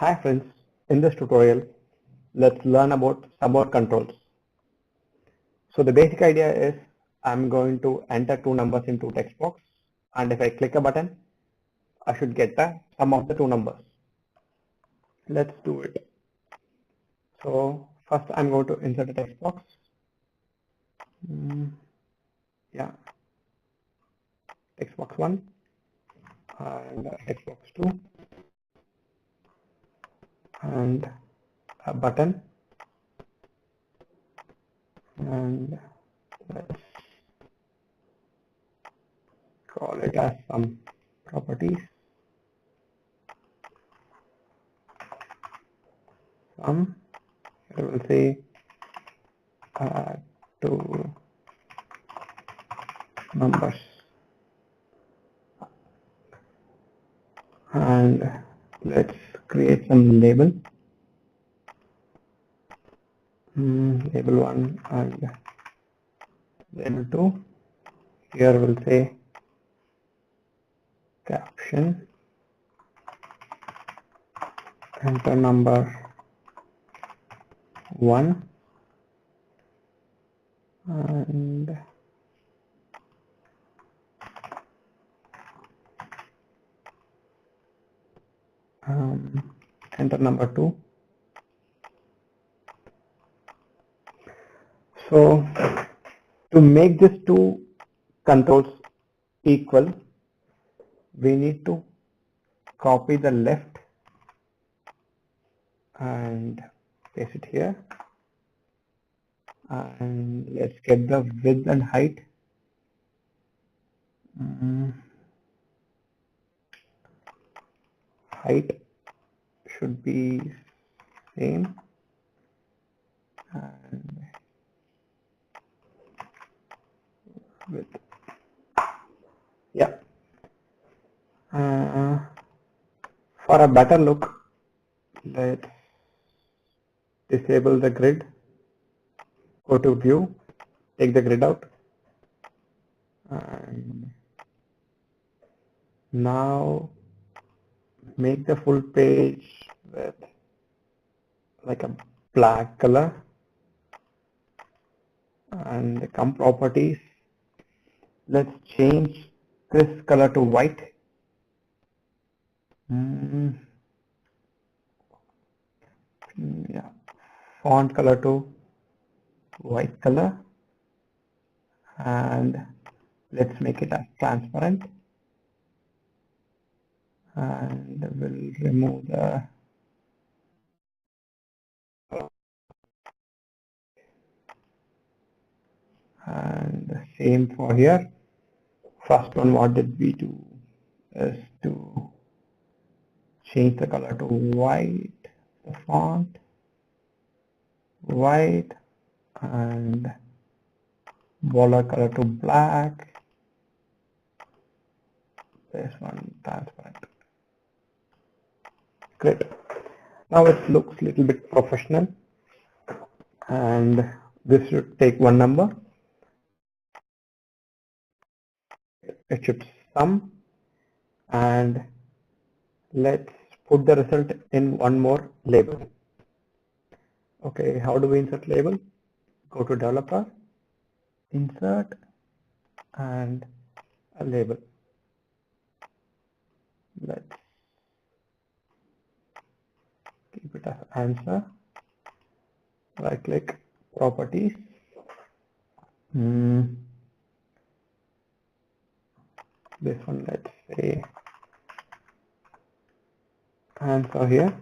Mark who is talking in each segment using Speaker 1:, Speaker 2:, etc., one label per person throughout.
Speaker 1: Hi friends, in this tutorial, let's learn about submode controls. So the basic idea is I'm going to enter two numbers into text box, and if I click a button, I should get the sum of the two numbers. Let's do it. So first I'm going to insert a text box. Yeah, text box 1 and text box 2 and a button, and let's call it as some properties. Sum, I will say two numbers, and let's create some label. Label 1 and label 2. Here we'll say caption, enter number 1, and enter number 2. So to make these two controls equal, we need to copy the left and paste it here, and let's get the width and height. Height should be same, and width, yeah. For a better look, let's disable the grid, go to view, take the grid out, and now make the full page with like a black color, and come properties, let's change this color to white. Yeah, font color to white color, and let's make it as transparent, and we'll remove the and the same for here. First one, what did we do is to change the color to white, the font white, and border color to black, this one transparent. Great. Now it looks a little bit professional, and this should take one number. It should sum, and let's put the result in one more label. Okay, how do we insert label? Go to developer, insert, and a label. Let's keep it as answer. Right click, properties. This one, let's say answer here.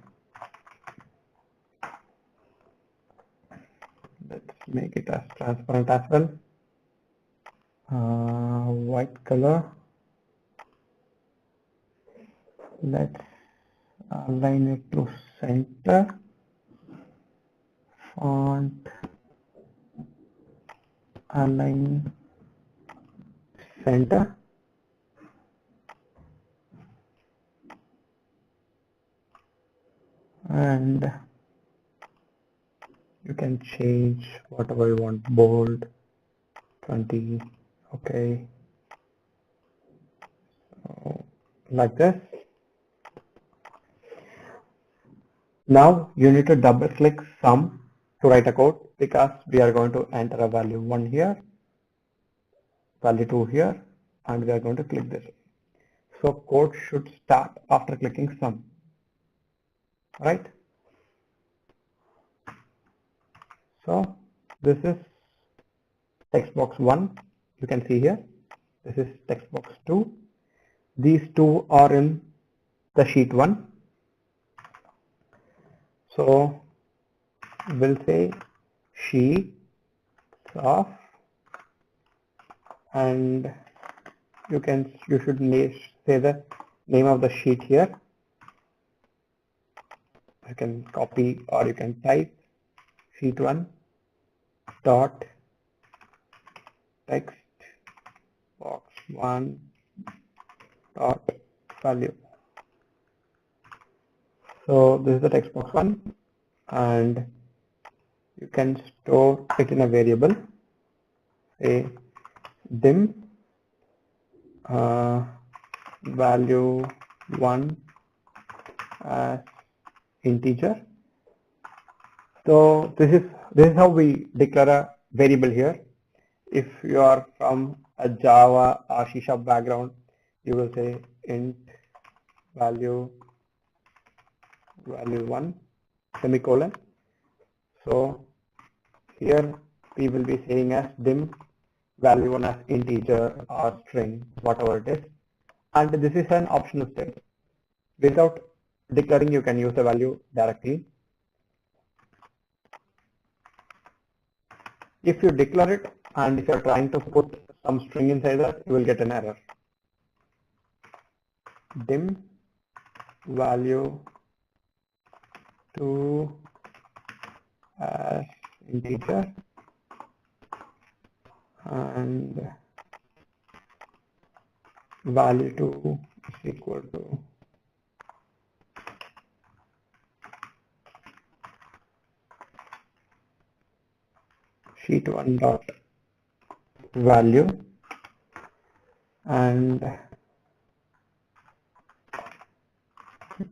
Speaker 1: Let's make it as transparent as well. White color. Let's align it to center. Font align center. And you can change whatever you want, bold, 20, okay, so like this. Now you need to double click sum to write a code because we are going to enter a value 1 here, value 2 here, and we are going to click this. So code should start after clicking sum, right? So this is text box 1, you can see here. This is text box 2. These two are in the sheet 1. So we'll say sheets of, and you should say the name of the sheet here. You can copy or you can type sheet 1 dot text box 1 dot value. So this is the text box 1, and you can store it in a variable, say dim value 1 as integer. So this is how we declare a variable here. If you are from a Java or C# background, you will say int value 1 semicolon. So here we will be saying as dim value 1 as integer or string, whatever it is, and this is an optional step. Without declaring, you can use the value directly. If you declare it and if you are trying to put some string inside that, you will get an error. Dim value 2 as integer and value 2 is equal to sheet 1 dot value and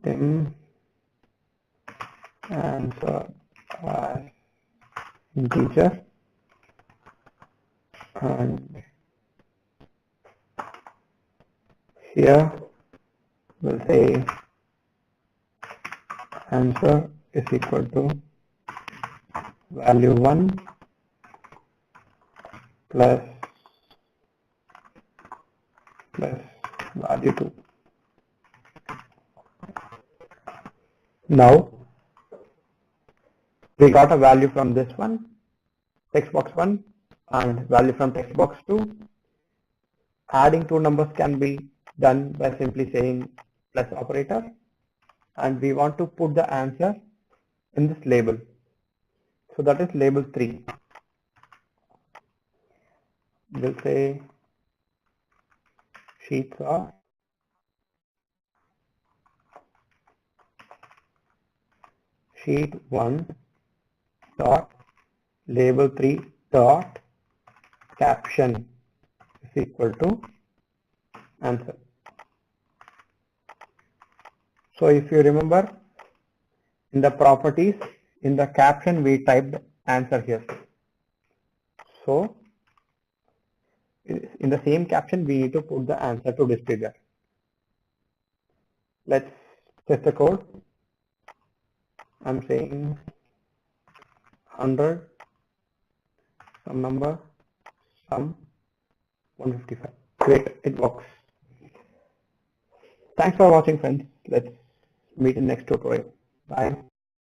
Speaker 1: dim answer as integer and here we'll say answer is equal to value 1 plus value 2. Now we got a value from this one, text box 1, and value from text box 2. Adding two numbers can be done by simply saying plus operator, and we want to put the answer in this label. So that is label 3. We'll say sheets of sheet 1 dot label 3 dot caption is equal to answer. So if you remember, in the properties, in the caption we typed answer here. So in the same caption we need to put the answer to display there. Let's test the code. I'm saying 100, some number, some 155. Great, it works. Thanks for watching, friends. Let's meet in next tutorial. Bye.